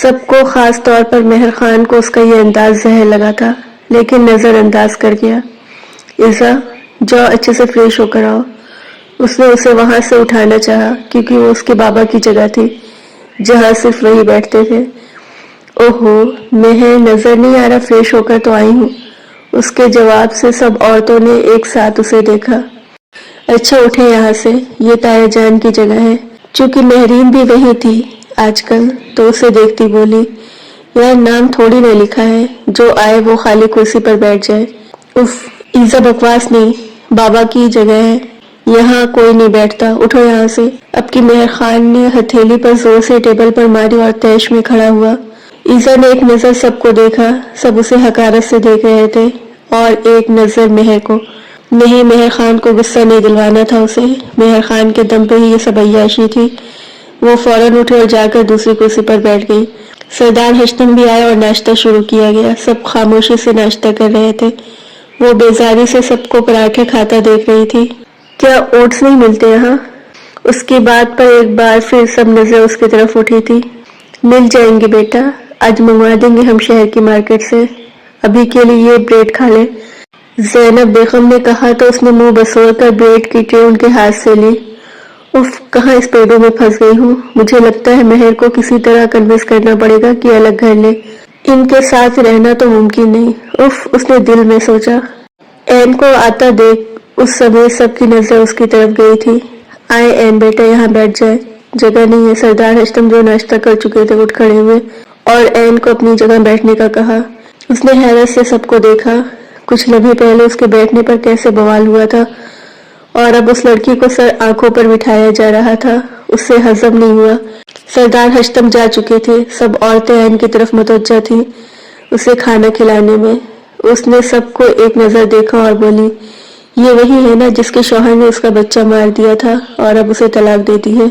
سب کو خاص طور پر مہر خان کو اس کا یہ انداز زہر لگا تھا، لیکن نظر انداز کر گیا۔ عزا جاؤ اچھے سے فریش ہو کر آؤ۔ اس نے اسے وہاں سے اٹھانا چاہا کیونکہ وہ اس کے بابا کی جگہ تھی جہاں صرف وہی بیٹھتے تھے۔ اوہو مہر، نظر نہیں آ رہا فریش ہو کر تو آئی ہوں۔ اس کے جواب سے سب عورتوں نے ایک ساتھ اسے دیکھا۔ اچھا اٹھے یہاں سے، یہ تایا جان کی جگہ ہے۔ چونکہ مہرین بھی وہی تھی آج کل تو اسے دیکھتی بولی، یار نام تھوڑی نہ لکھا ہے، جو آئے وہ خالی کرسی پر بیٹھ جائے۔ اف عزا بکواس نہیں، بابا کی جگہ ہے، یہاں کوئی نہیں بیٹھتا، اٹھو یہاں سے۔ اب کی مہر خان نے ہتھیلی پر زور سے ٹیبل پر ماری اور تیش میں کھڑا ہوا۔ عزا نے ایک نظر سب کو دیکھا، سب اسے حقارت سے دیکھ رہے تھے، اور ایک نظر مہر کو۔ نہیں، مہر خان کو غصہ نہیں دلوانا تھا اسے، مہر خان کے دم پہ ہی یہ سب عیاشی تھی۔ وہ فوراً اٹھے اور جا کر دوسری کرسی پر بیٹھ گئی۔ سردار ہشتم بھی آئے اور ناشتہ شروع کیا گیا۔ سب خاموشی سے ناشتہ کر رہے تھے۔ وہ بیزاری سے سب کو پراٹھے کھاتا دیکھ رہی تھی۔ کیا اوٹس نہیں ملتے یہاں؟ اس کی بات پر ایک بار پھر سب نظر اس کی طرف اٹھی تھی۔ مل جائیں گے بیٹا، آج منگوا دیں گے ہم شہر کی مارکیٹ سے، ابھی کے لیے یہ بریڈ کھا لے۔ زینب بیگم نے کہا تو اس نے منہ بسور کر بریڈ کی ٹرے ان کے ہاتھ سے لی۔ اف کہاں اس پیڑوں میں پھنس گئی ہوں، مجھے لگتا ہے مہر کو کسی طرح کنوینس کرنا پڑے گا کہ الگ گھر لے، ان کے ساتھ رہنا تو ممکن نہیں۔ اف اس نے دل میں سوچا۔ این کو آتا دیکھ اس سمے سب کی نظر اس کی طرف گئی تھی۔ آئے این بیٹا یہاں بیٹھ جائے، جگہ نہیں ہے۔ سردار ہشتم جو ناشتہ کر چکے تھے اٹھ کھڑے ہوئے اور این کو اپنی جگہ بیٹھنے کا کہا۔ اس نے حیرت سے سب کو دیکھا، کچھ لمحے پہلے اس کے بیٹھنے پر کیسے بوال ہوا تھا اور اب اس لڑکی کو سر آنکھوں پر بٹھایا جا رہا تھا، اس سے ہضم نہیں ہوا۔ سردار ہشتم جا چکے تھے، سب عورتیں این کی طرف متوجہ تھیں اسے کھانا کھلانے میں۔ اس نے سب کو ایک نظر دیکھا اور بولی، یہ وہی ہے نا جس کے شوہر نے اس کا بچہ مار دیا تھا اور اب اسے طلاق دے دی ہے۔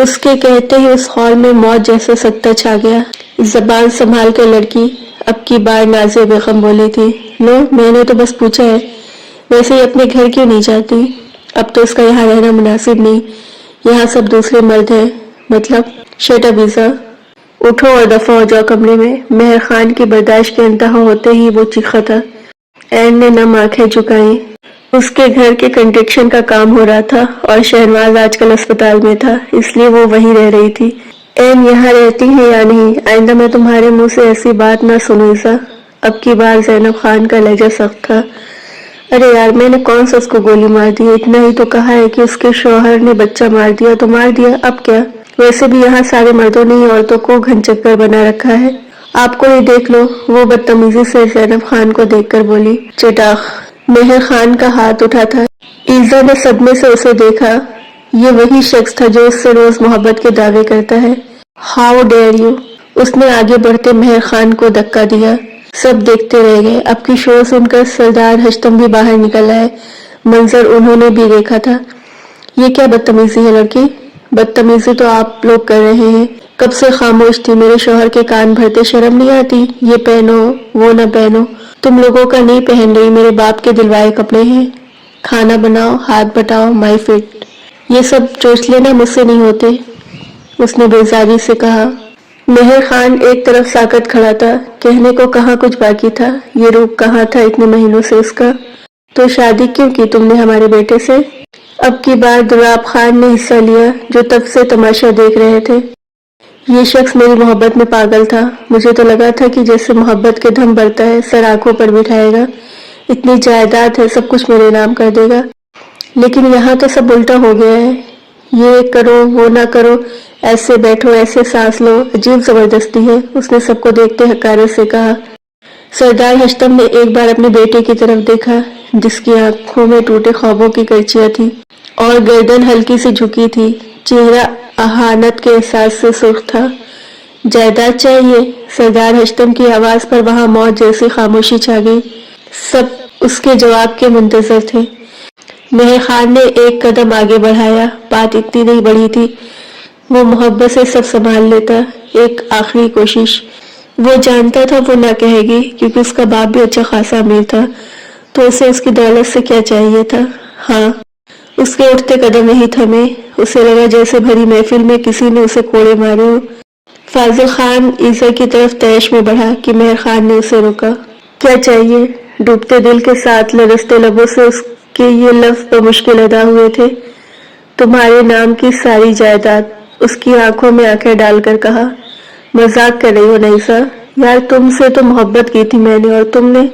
اس کے کہتے ہی اس ہال میں موت جیسا سکتہ چھا گیا۔ زبان سنبھال کر لڑکی، اب کی بار نازیہ بیگم بولی تھی، لو میں نے تو بس پوچھا ہے، ویسے ہی اپنے گھر کیوں نہیں جاتی؟ اب تو اس کا یہاں رہنا مناسب نہیں، یہاں سب دوسرے مرد ہیں۔ مطلب؟ شٹ اپ عزا، اٹھو اور دفع ہو جاؤ کمرے میں۔ مہر خان کی برداشت کے انتہا ہوتے ہی وہ چیخا تھا۔ این نے نم آنکھیں جھکائیں۔ اس کے گھر کے کنسٹرکشن کا کام ہو رہا تھا اور شہنواز آج کل اسپتال میں تھا، اس لیے وہ وہیں رہ رہی تھی۔ این یہاں رہتی ہیں یا نہیں؟ آئندہ میں تمہارے منہ سے ایسی بات نہ سنوں عزا۔ اب کی بار زینب خان کا لہجہ سخت تھا۔ ارے یار میں نے کون سا اس کو گولی مار دی، اتنا ہی تو کہا ہے کہ اس کے شوہر نے بچہ مار دیا تو مار دیا، اب کیا؟ ویسے بھی یہاں سارے مردوں نے ہی عورتوں کو گھن چکر بنا رکھا ہے، آپ کو ہی دیکھ لو۔ وہ بدتمیزی سے زینب خان کو دیکھ کر بولی۔ چٹاخ! مہر خان کا ہاتھ اٹھا تھا۔ عزا نے صدمے سے اسے دیکھا، یہ وہی شخص تھا جو اس سے روز محبت کے دعوے کرتا ہے۔ How dare you! اس نے آگے بڑھتے مہر خان کو دھکا دیا۔ سب دیکھتے رہ گئے۔ اب کی شور سن کر سردار ہشتم بھی باہر نکل آئے، منظر انہوں نے بھی دیکھا تھا۔ یہ کیا بدتمیزی ہے لڑکی؟ بدتمیزی تو آپ لوگ کر رہے ہیں، کب سے خاموش تھی، میرے شوہر کے کان بھرتے شرم نہیں آتی؟ یہ پہنو وہ نہ پہنو، تم لوگوں کا نہیں پہن رہی، میرے باپ کے دلوائے کپڑے ہیں، کھانا بناؤ، ہاتھ بٹاؤ، مائی فٹ، یہ سب چوچلے نہ مجھ سے نہیں ہوتے، اس نے بیزاری سے کہا۔ مہر خان ایک طرف ساکت کھڑا تھا، کہنے کو کہاں کچھ باقی تھا، یہ روپ کہاں تھا اتنے مہینوں سے اس کا۔ تو شادی کیوں کی تم نے ہمارے بیٹے سے؟ اب کی بار دراب خان نے حصہ لیا جو تب سے تماشا دیکھ رہے تھے۔ یہ شخص میری محبت میں پاگل تھا، مجھے تو لگا تھا کہ جیسے محبت کے دھم بڑھتا ہے سر آنکھوں پر بٹھائے گا، اتنی جائیداد ہے سب کچھ میرے نام کر دے گا، لیکن یہاں تو سب الٹا ہو گیا ہے، یہ کرو وہ نہ کرو، ایسے بیٹھو ایسے سانس لو، عجیب زبردستی ہے، اس نے سب کو دیکھتے حقارت سے کہا۔ سردار ہشتم نے ایک بار اپنے بیٹے کی طرف دیکھا جس کی آنکھوں میں ٹوٹے خوابوں کی کرچیاں تھی اور گردن ہلکی سی جھکی تھی، چہرہ اہانت کے احساس سے سرخ تھا۔ جائیداد چاہیے؟ سردار ہشتم کی آواز پر وہاں موت جیسی خاموشی چھا گئی، سب اس کے جواب کے منتظر تھے۔ مہر خان نے ایک قدم آگے بڑھایا، بات اتنی نہیں بڑھی تھی، وہ محبت سے سب سنبھال لیتا، ایک آخری کوشش۔ وہ جانتا تھا وہ نہ کہے گی کیونکہ اس کا باپ بھی اچھا خاصا امیر تھا، تو اسے اس کی دولت سے کیا چاہیے تھا۔ ہاں، اس کے اٹھتے قدم نہیں تھمے، اسے لگا جیسے بھری محفل میں کسی نے اسے کوڑے مارے ہو۔ فاضل خان عیسیٰ کی طرف تیش میں بڑھا کہ مہر خان نے اسے روکا۔ کیا چاہیے؟ ڈوبتے دل کے ساتھ لرزتے لبوں سے اس کے یہ لفظ بمشکل ادا ہوئے تھے۔ تمہارے نام کی ساری جائیداد، اس کی آنکھوں میں آنکھیں ڈال کر کہا۔ مذاق کر رہی ہو نیسا؟ یار تم سے تو محبت کی تھی میں نے، اور تم نے؟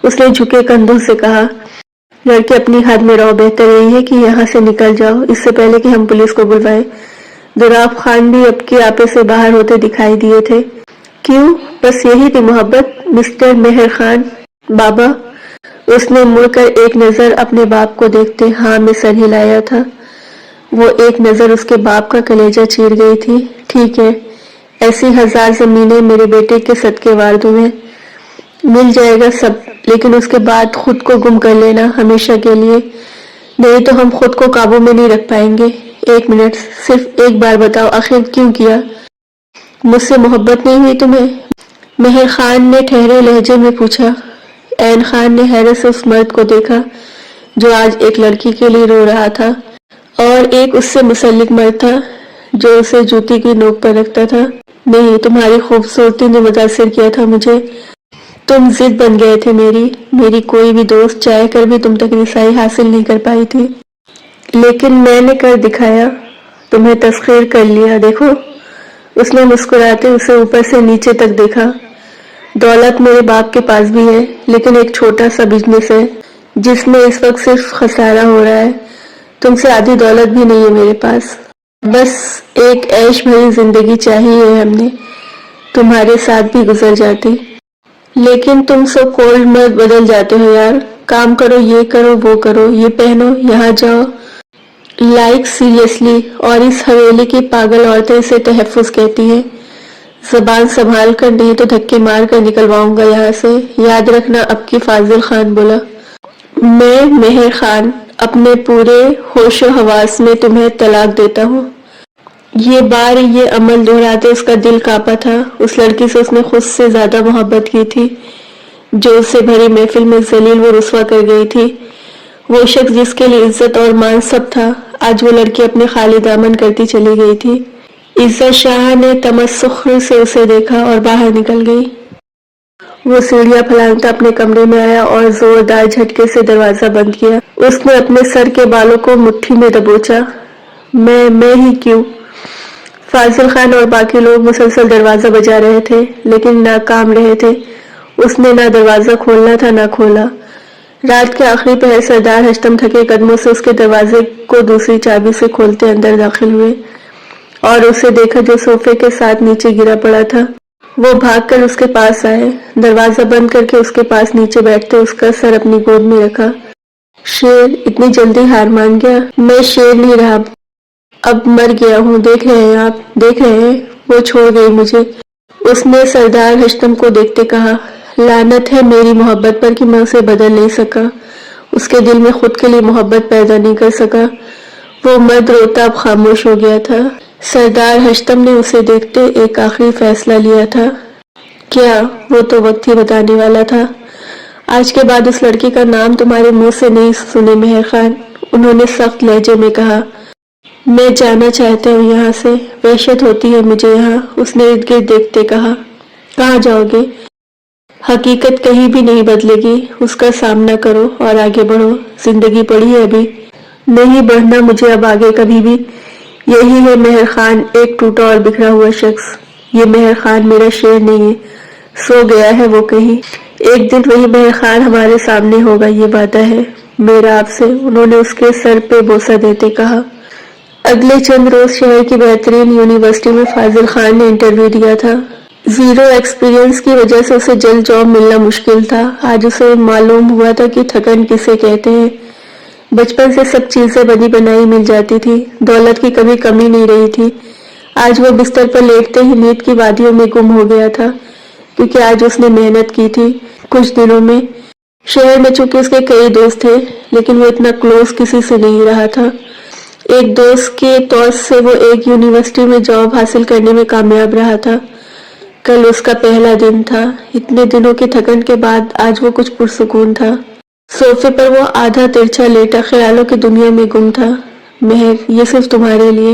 اس نے جھکے کندھوں سے کہا۔ لڑکے اپنی حد میں رہو، بہتر یہی ہے کہ یہاں سے نکل جاؤ اس سے پہلے کہ ہم پولیس کو بلوائیں۔ دراف خان بھی اب کے آپے سے باہر ہوتے دکھائی دیے تھے۔ کیوں؟ بس یہی تھی محبت مسٹر مہر خان؟ بابا؟ اس نے مڑ کر ایک نظر اپنے باپ کو دیکھتے ہاں میں سر ہلایا تھا۔ وہ ایک نظر اس کے باپ کا کلیجہ چیر گئی تھی۔ ٹھیک ہے، ایسی 1000 زمینیں میرے بیٹے کے صدقے وار دوں میں، مل جائے گا سب، لیکن اس کے بعد خود کو گم کر لینا ہمیشہ کے لیے، نہیں تو ہم خود کو قابو میں نہیں رکھ پائیں گے۔ ایک منٹ، صرف ایک بار بتاؤ آخر کیوں کیا؟ مجھ سے محبت نہیں ہوئی تمہیں؟ مہر خان نے ٹھہرے لہجے میں پوچھا۔ عین خان نے حیرت سے اس مرد کو دیکھا جو آج ایک لڑکی کے لیے رو رہا تھا، اور ایک اس سے مسلک مرد تھا جو اسے جوتی کی نوک پر رکھتا تھا۔ نہیں، تمہاری خوبصورتی نے متاثر کیا تھا مجھے، تم ضد بن گئے تھے میری کوئی بھی دوست چاہ کر بھی تم تک رسائی حاصل نہیں کر پائی تھی، لیکن میں نے کر دکھایا، تمہیں تسخیر کر لیا۔ دیکھو، اس نے مسکراتے اسے اوپر سے نیچے تک دیکھا۔ دولت میرے باپ کے پاس بھی ہے، لیکن ایک چھوٹا سا بزنس ہے جس میں اس وقت صرف خسارہ ہو رہا ہے۔ تم سے آدھی دولت بھی نہیں ہے میرے پاس، بس ایک عیش بھری زندگی چاہیے ہم نے، تمہارے ساتھ بھی گزر جاتی۔ لیکن تم سو کولڈ مرد بدل جاتے ہو یار، کام کرو، یہ کرو، وہ کرو، یہ پہنو، یہاں جاؤ، لائک سیریسلی۔ اور اس حویلی کی پاگل عورتیں اسے تحفظ کہتی ہیں۔ زبان سنبھال کر، نہیں تو دھکے مار کر نکلواؤں گا یہاں سے، یاد رکھنا اب کی۔ فاضل خان بولا۔ میں مہر خان اپنے پورے ہوش و حواس میں تمہیں طلاق دیتا ہوں۔ یہ بار یہ عمل دہراتے اس کا دل کانپا تھا۔ اس لڑکی سے اس نے خود سے زیادہ محبت کی تھی جو اسے بھری محفل میں ذلیل و رسوا کر گئی تھی۔ وہ شخص جس کے لیے عزت اور مان سب تھا، آج وہ لڑکی اپنے خالی دامن کرتی چلی گئی تھی۔ عزت شاہ نے تمسخر سے اسے دیکھا اور باہر نکل گئی۔ وہ سیڑھیاں پھلانگتا اپنے کمرے میں آیا اور زوردار جھٹکے سے دروازہ بند کیا۔ اس نے اپنے سر کے بالوں کو مٹھی میں دبوچا۔ میں ہی کیوں؟ فاضل خان اور باقی لوگ مسلسل دروازہ بجا رہے تھے لیکن ناکام رہے تھے۔ اس نے نہ دروازہ کھولنا تھا نہ کھولا۔ رات کے آخری پہر سردار ہشتم تھکے قدموں سے اس کے دروازے کو دوسری چابی سے کھولتے اندر داخل ہوئے اور اسے دیکھا جو صوفے کے ساتھ نیچے گرا پڑا تھا۔ وہ بھاگ کر اس کے پاس آئے، دروازہ بند کر کے اس کے پاس نیچے بیٹھتے اس کا سر اپنی گود میں رکھا۔ شیر اتنی جلدی ہار مان گیا؟ میں شیر نہیں رہا، اب مر گیا ہوں، دیکھ رہے ہیں آپ، دیکھ رہے ہیں، وہ چھوڑ گئی مجھے۔ اس نے سردار ہشتم کو دیکھتے کہا۔ لعنت ہے میری محبت پر کہ میں اسے بدل نہیں سکا، اس کے دل میں خود کے لیے محبت پیدا نہیں کر سکا۔ وہ مرد روتا اب خاموش ہو گیا تھا۔ سردار ہشتم نے اسے دیکھتے ایک آخری فیصلہ لیا تھا۔ کیا؟ وہ تو وقت ہی بتانے والا تھا۔ آج کے بعد اس لڑکی کا نام تمہارے منہ سے نہیں سنے مہر خان، انہوں نے سخت لہجے میں کہا۔ میں جانا چاہتا ہوں یہاں سے، وحشت ہوتی ہے مجھے یہاں، اس نے ارد گرد دیکھتے کہا۔ کہاں جاؤ گے؟ حقیقت کہیں بھی نہیں بدلے گی، اس کا سامنا کرو اور آگے بڑھو، زندگی پڑی ہے ابھی، نہیں بڑھنا مجھے اب آگے کبھی بھی۔ یہی ہے مہر خان، ایک ٹوٹا اور بکھرا ہوا شخص۔ یہ مہر خان میرا شیر نہیں ہے، سو گیا ہے وہ کہیں، ایک دن وہی مہر خان ہمارے سامنے ہوگا، یہ وعدہ ہے میرا آپ سے، انہوں نے اس کے سر پہ بوسہ دیتے کہا۔ اگلے چند روز شہر کی بہترین یونیورسٹی میں فاضل خان نے انٹرویو دیا تھا۔ زیرو ایکسپیرینس کی وجہ سے اسے جلد جاب ملنا مشکل تھا۔ آج اسے معلوم ہوا تھا کہ تھکن کسے کہتے ہیں۔ بچپن سے سب چیزیں بنی بنائی مل جاتی تھی، دولت کی کبھی کمی نہیں رہی تھی۔ آج وہ بستر پر لیٹتے ہی نیند کی وادیوں میں گم ہو گیا تھا، کیونکہ آج اس نے محنت کی تھی۔ کچھ دنوں میں شہر میں چونکہ اس کے کئی دوست تھے لیکن وہ اتنا کلوز کسی سے نہیں رہا تھا۔ ایک دوست کے طور سے وہ ایک یونیورسٹی میں جاب حاصل کرنے میں کامیاب رہا تھا۔ کل اس کا پہلا دن تھا۔ اتنے دنوں کی تھکن کے بعد آج وہ کچھ پرسکون تھا۔ صوفے پر وہ آدھا ترچھا لیٹا خیالوں کی دنیا میں گم تھا۔ مہر، یہ صرف تمہارے لیے،